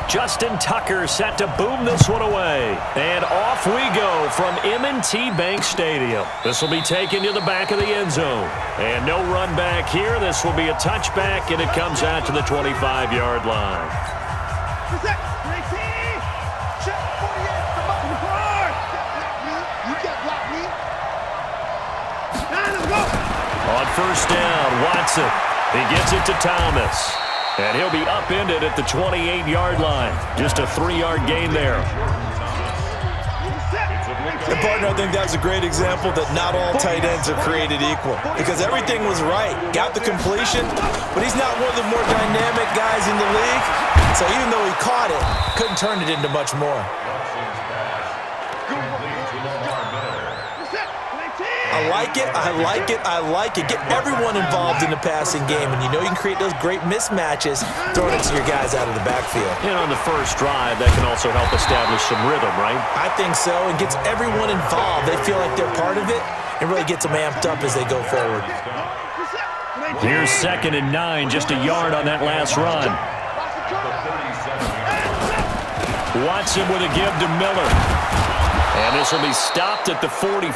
Justin Tucker set to boom this one away. And off we go from M&T Bank Stadium. This will be taken to the back of the end zone. And no run back here. This will be a touchback, and it comes out to the 25-yard line. On first down, Watson. He gets it to Thomas. And he'll be upended at the 28-yard line. Just a 3-yard gain there. And partner, I think that was a great example that not all tight ends are created equal. Because everything was right. Got the completion, but he's not one of the more dynamic guys in the league. So even though he caught it, couldn't turn it into much more. I like it, I like it, I like it. Get everyone involved in the passing game, and you know you can create those great mismatches throwing it to your guys out of the backfield. And on the first drive, that can also help establish some rhythm, right? I think so. It gets everyone involved. They feel like they're part of it, and really gets them amped up as they go forward. Here's 2nd and 9, just a yard on that last run. Watson with a give to Miller. And this will be stopped at the 44.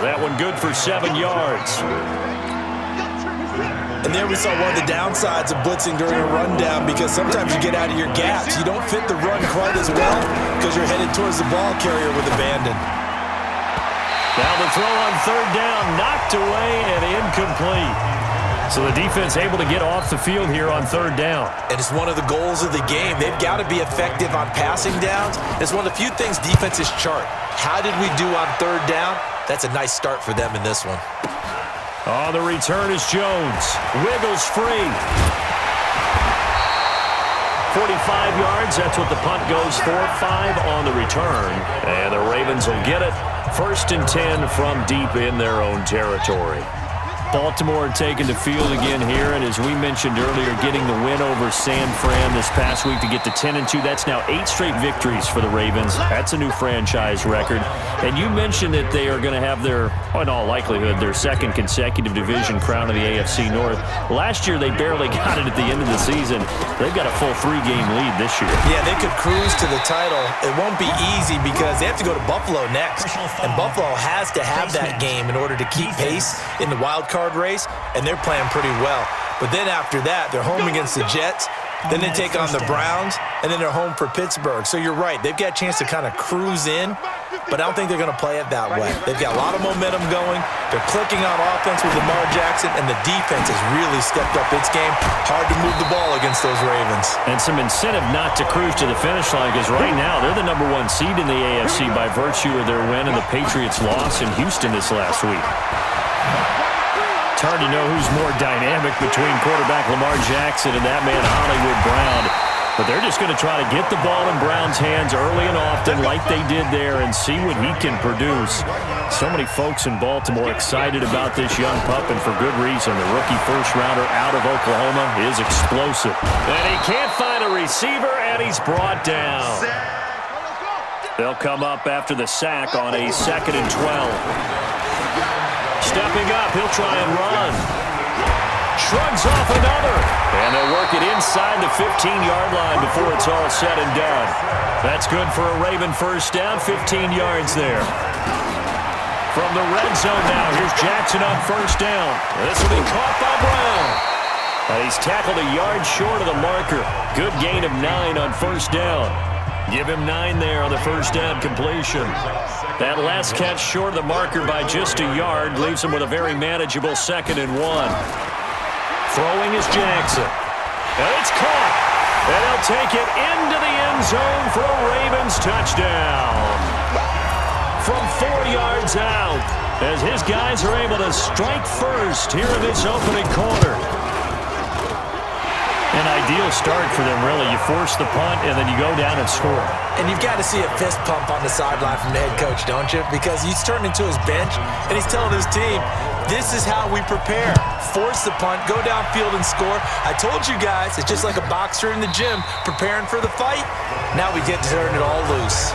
That one good for 7 yards. And there we saw one of the downsides of blitzing during a rundown, because sometimes you get out of your gaps. You don't fit the run quite as well because you're headed towards the ball carrier with abandon. Now the throw on 3rd down, knocked away and incomplete. So the defense able to get off the field here on 3rd down. And it's one of the goals of the game. They've got to be effective on passing downs. It's one of the few things defenses chart. How did we do on 3rd down? That's a nice start for them in this one. Oh, the return is Jones. Wiggles free. 45 yards, that's what the punt goes for. 5 on the return. And the Ravens will get it. 1st and 10 from deep in their own territory. Baltimore taking the field again here, and as we mentioned earlier, getting the win over San Fran this past week to get to 10-2. That's now 8 straight victories for the Ravens. That's a new franchise record. And you mentioned that they are going to have their, in all likelihood, their 2nd consecutive division crown of the AFC North. Last year, they barely got it at the end of the season. They've got a full 3-game lead this year. Yeah, they could cruise to the title. It won't be easy because they have to go to Buffalo next. And Buffalo has to have that game in order to keep pace in the wild card race, and they're playing pretty well. But then after that, they're home against the Jets, then they take on the Browns, and then they're home for Pittsburgh. So you're right, they've got a chance to kind of cruise in, but I don't think they're going to play it that way. They've got a lot of momentum going. They're clicking on offense with Lamar Jackson, and the defense has really stepped up its game. Hard to move the ball against those Ravens. And some incentive not to cruise to the finish line, because right now they're the #1 seed in the AFC by virtue of their win and the Patriots' loss in Houston this last week. It's hard to know who's more dynamic between quarterback Lamar Jackson and that man Hollywood Brown. But they're just going to try to get the ball in Brown's hands early and often like they did there and see what he can produce. So many folks in Baltimore excited about this young pup, and for good reason. The rookie first-rounder out of Oklahoma is explosive. And he can't find a receiver, and he's brought down. They'll come up after the sack on a 2nd and 12. Stepping up, he'll try and run. Shrugs off another. And they'll work it inside the 15-yard line before it's all said and done. That's good for a Raven first down, 15 yards there. From the red zone now, here's Jackson on first down. This will be caught by Brown. And he's tackled a yard short of the marker. Good gain of 9 on first down. Give him 9 there on the first down completion. That last catch short of the marker by just a yard leaves him with a very manageable 2nd and 1. Throwing is Jackson. And it's caught. And he'll take it into the end zone for a Ravens touchdown. From 4 yards out, as his guys are able to strike first here in this opening quarter. An ideal start for them, really. You force the punt, and then you go down and score. And you've got to see a fist pump on the sideline from the head coach, don't you? Because he's turned into his bench, and he's telling his team, this is how we prepare. Force the punt, go downfield and score. I told you guys, it's just like a boxer in the gym preparing for the fight. Now we get to turn it all loose.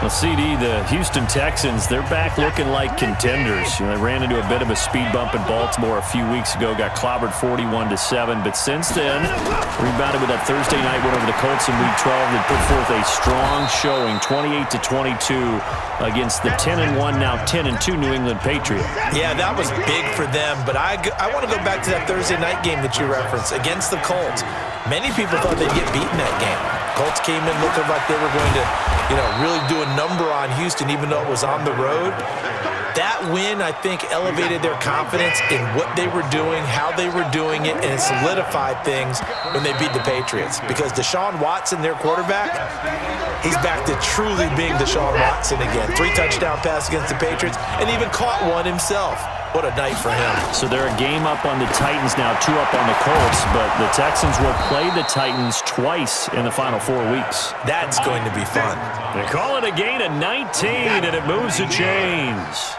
The Well, CD, the Houston Texans, they're back looking like contenders. They ran into a bit of a speed bump in Baltimore a few weeks ago, got clobbered 41-7. But since then, rebounded with that Thursday night win over the Colts in Week 12. They put forth a strong showing, 28-22 against the 10-1, now 10-2 New England Patriots. Yeah, that was big for them. But I want to go back to that Thursday night game that you referenced against the Colts. Many people thought they'd get beaten that game. Colts came in looking like they were going to, really do a number on Houston, even though it was on the road. That win, I think, elevated their confidence in what they were doing, how they were doing it, and it solidified things when they beat the Patriots. Because Deshaun Watson, their quarterback, he's back to truly being Deshaun Watson again. 3 touchdown pass against the Patriots, and even caught one himself. What a night for him. So they're a game up on the Titans now, 2 up on the Colts, but the Texans will play the Titans twice in the final 4 weeks. That's going to be fun. They call it a gain of 19, and it moves the chains.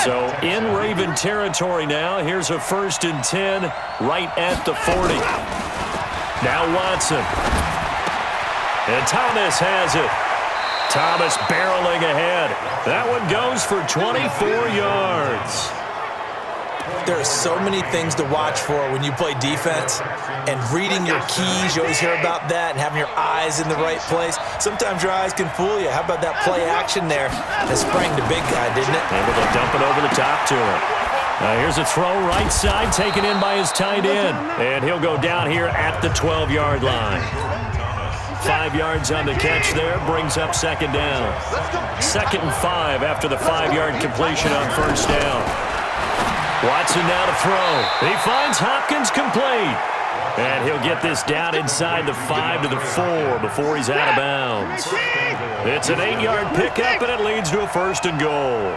So in Raven territory now, here's a 1st and 10 right at the 40. Now Watson. And Thomas has it. Thomas barreling ahead. That one goes for 24 yards. There are so many things to watch for when you play defense, and reading your keys, you always hear about that, and having your eyes in the right place. Sometimes your eyes can fool you. How about that play action there that sprang the big guy, didn't it? Able to dump it over the top to him. Here's a throw right side, taken in by his tight end, and he'll go down here at the 12-yard line. 5 yards on the catch there, brings up 2nd down. 2nd and 5 after the 5-yard completion on 1st down. Watson now to throw. He finds Hopkins complete. And he'll get this down inside the 5 to the 4 before he's out of bounds. It's an 8-yard pickup, and it leads to a 1st and goal.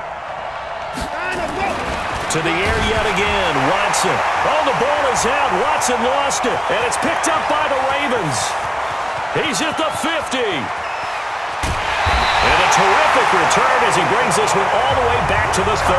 To the air yet again, Watson. Oh, the ball is out. Watson lost it, and it's picked up by the Ravens. He's at the 50. And a terrific return as he brings this one all the way back to the 30.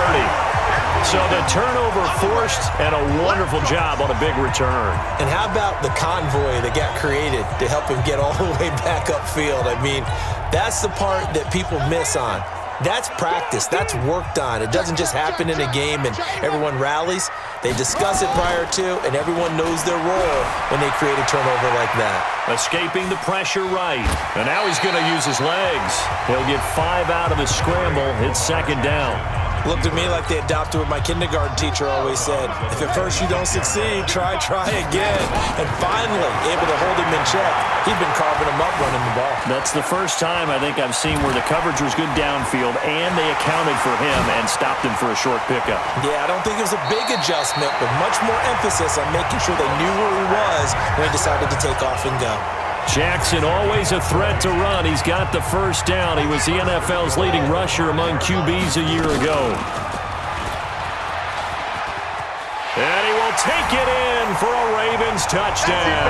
So the turnover forced, and a wonderful job on a big return. And how about the convoy that got created to help him get all the way back upfield? I mean, that's the part that people miss on. That's practice. That's worked on. It doesn't just happen in a game and everyone rallies. They discuss it prior to, and everyone knows their role when they create a turnover like that. Escaping the pressure right. And now he's going to use his legs. He'll get 5 out of the scramble. It's 2nd down. Looked at me like they adopted what my kindergarten teacher always said. If at first you don't succeed, try again. And finally, able to hold him in check. He'd been carving him up running the ball. That's the first time I think I've seen where the coverage was good downfield and they accounted for him and stopped him for a short pickup. Yeah, I don't think it was a big adjustment, but much more emphasis on making sure they knew where he was when he decided to take off and go. Jackson always a threat to run. He's got the 1st down. He was the NFL's leading rusher among QBs a year ago. And he will take it in for a Ravens touchdown.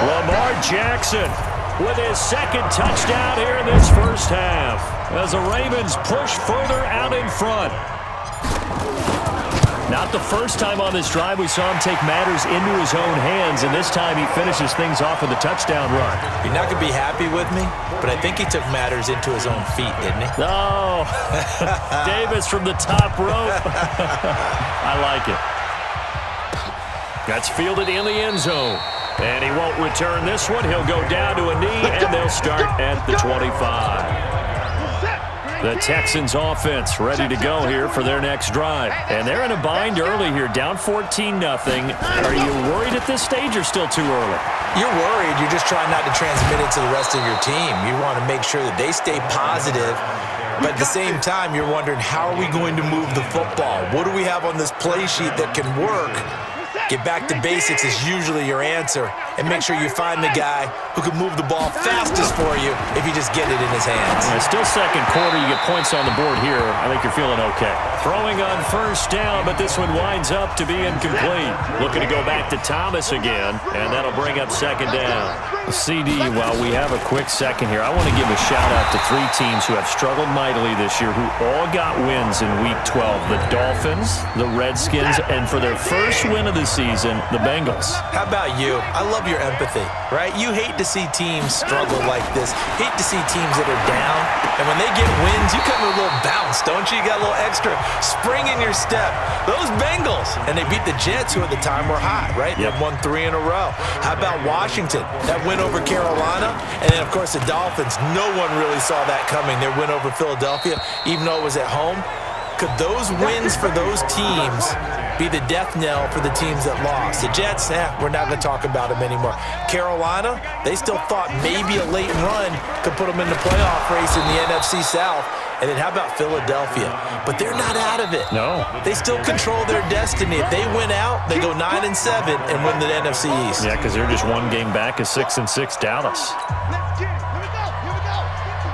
Lamar Jackson with his 2nd touchdown here in this 1st half as the Ravens push further out in front. Not the first time on this drive we saw him take matters into his own hands, and this time he finishes things off with a touchdown run. You're not going to be happy with me, but I think he took matters into his own feet, didn't he? Oh, Davis from the top rope. I like it. That's fielded in the end zone, and he won't return this one. He'll go down to a knee, and they'll start at the 25. The Texans offense ready to go here for their next drive. And they're in a bind early here, down 14-0. Are you worried at this stage or still too early? You're worried. You're just trying not to transmit it to the rest of your team. You want to make sure that they stay positive. But at the same time, you're wondering, how are we going to move the football? What do we have on this play sheet that can work? Get back to basics is usually your answer. And make sure you find the guy who can move the ball fastest for you if you just get it in his hands. Still 2nd quarter. You get points on the board here. I think you're feeling okay. Throwing on 1st down, but this one winds up to be incomplete. Looking to go back to Thomas again, and that'll bring up 2nd down. CD, while we have a quick second here, I want to give a shout-out to 3 teams who have struggled mightily this year who all got wins in Week 12. The Dolphins, the Redskins, and for their first win of the season, the Bengals. How about you? I love love your empathy, right? You hate to see teams struggle like this. Hate to see teams that are down. And when they get wins, you come with a little bounce, don't you? You got a little extra spring in your step. Those Bengals, and they beat the Jets, who at the time were hot, right? Yep. They won 3 in a row. How about Washington? That win over Carolina. And then, of course, the Dolphins. No one really saw that coming. Their win over Philadelphia, even though it was at home. Could those wins for those teams be the death knell for the teams that lost? The Jets, we're not going to talk about them anymore. Carolina, they still thought maybe a late run could put them in the playoff race in the NFC South. And then how about Philadelphia? But they're not out of it. No. They still control their destiny. If they win out, they go 9-7 and win the NFC East. Yeah, because they're just one game back of 6-6 Dallas.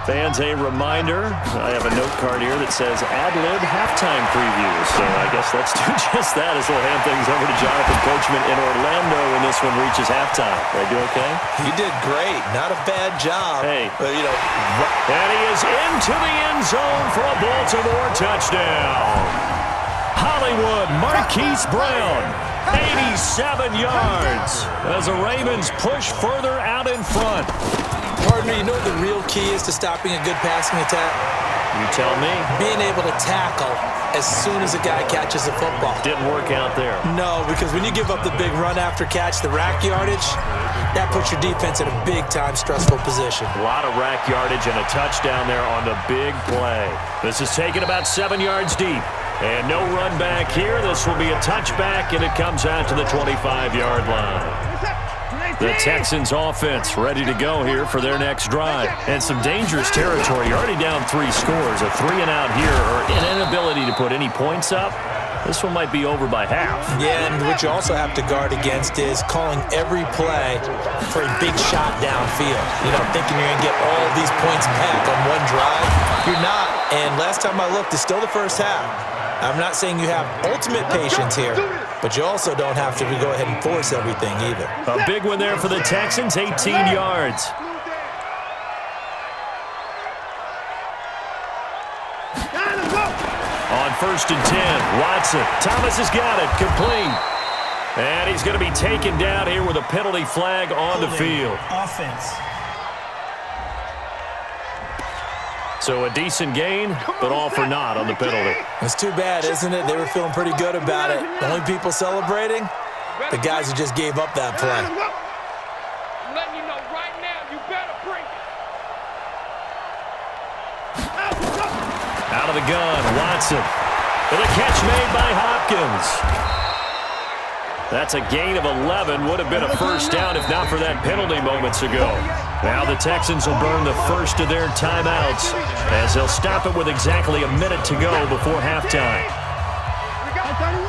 Fans, a reminder, I have a note card here that says ad-lib halftime previews. So I guess let's do just that as we'll hand things over to Jonathan Coachman in Orlando when this one reaches halftime. Did I do okay? You did great. Not a bad job. Hey. But, you know. And he is into the end zone for a Baltimore touchdown. Hollywood Marquise Brown, 87 yards as the Ravens push further out in front. Partner, you know what the real key is to stopping a good passing attack? You tell me. Being able to tackle as soon as a guy catches the football. Didn't work out there. No, because when you give up the big run after catch, the rack yardage, that puts your defense in a big-time stressful position. A lot of rack yardage and a touchdown there on the big play. This is taken about 7 yards deep. And no run back here. This will be a touchback, and it comes out to the 25-yard line. The Texans offense ready to go here for their next drive. And some dangerous territory. You're already down 3 scores. A 3-and-out here, or an inability to put any points up. This one might be over by half. Yeah, and what you also have to guard against is calling every play for a big shot downfield. You know, thinking you're going to get all these points back on one drive. You're not. And last time I looked, it's still the first half. I'm not saying you have ultimate patience here, but you also don't have to go ahead and force everything either. A big one there for the Texans, 18 yards. On 1st and 10, Watson. Thomas has got it, complete. And he's going to be taken down here with a penalty flag on the field. Offense. So a decent gain, but all for naught on the penalty. It's too bad, isn't it? They were feeling pretty good about it. The only people celebrating, the guys who just gave up that play. I'm letting you know right now, you better bring it. Out of the gun, Watson. With a catch made by Hopkins. That's a gain of 11. Would have been a first down if not for that penalty moments ago. Now the Texans will burn the first of their timeouts as they'll stop it with exactly a minute to go before halftime. We got 31.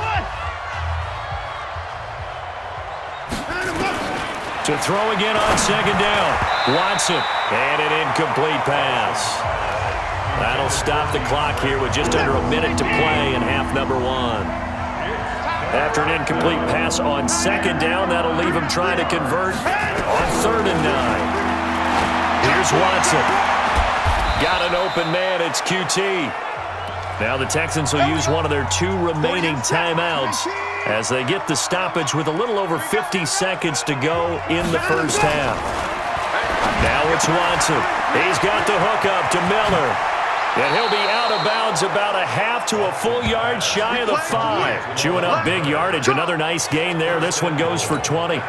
To throw again on 2nd down. Watson. And an incomplete pass. That'll stop the clock here with just under a minute to play in half number 1. After an incomplete pass on 2nd down, that'll leave him trying to convert on 3rd and 9. Here's Watson. Got an open man. It's QT. Now the Texans will use one of their 2 remaining timeouts as they get the stoppage with a little over 50 seconds to go in the first half. Now it's Watson. He's got the hook up to Miller. And he'll be out of bounds about a half to a full yard shy of the 5. Chewing up big yardage. Another nice gain there. This one goes for 20.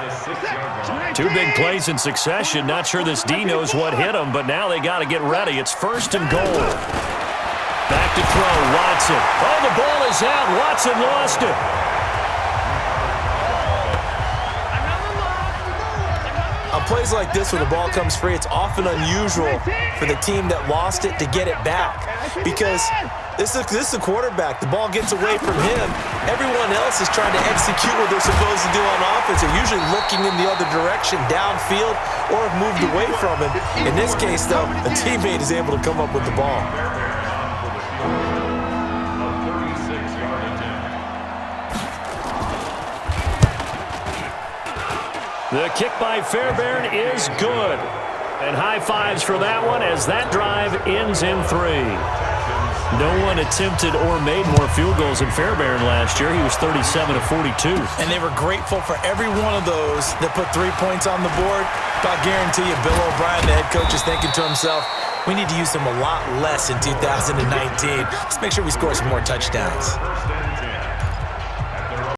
2 big plays in succession. Not sure this D knows what hit him, but now they got to get ready. It's 1st and goal. Back to throw, Watson. Oh, the ball is out. Watson lost it. On plays like this, when the ball comes free, it's often unusual for the team that lost it to get it back. Because this is the quarterback. The ball gets away from him. Everyone else is trying to execute what they're supposed to do on offense. They're usually looking in the other direction, downfield, or have moved away from him. In this case, though, a teammate is able to come up with the ball. The kick by Fairbairn is good. And high fives for that one as that drive ends in 3. No one attempted or made more field goals in Fairbairn last year. He was 37 of 42. And they were grateful for every one of those that put 3 points on the board. But I guarantee you, Bill O'Brien, the head coach, is thinking to himself, we need to use them a lot less in 2019. Let's make sure we score some more touchdowns.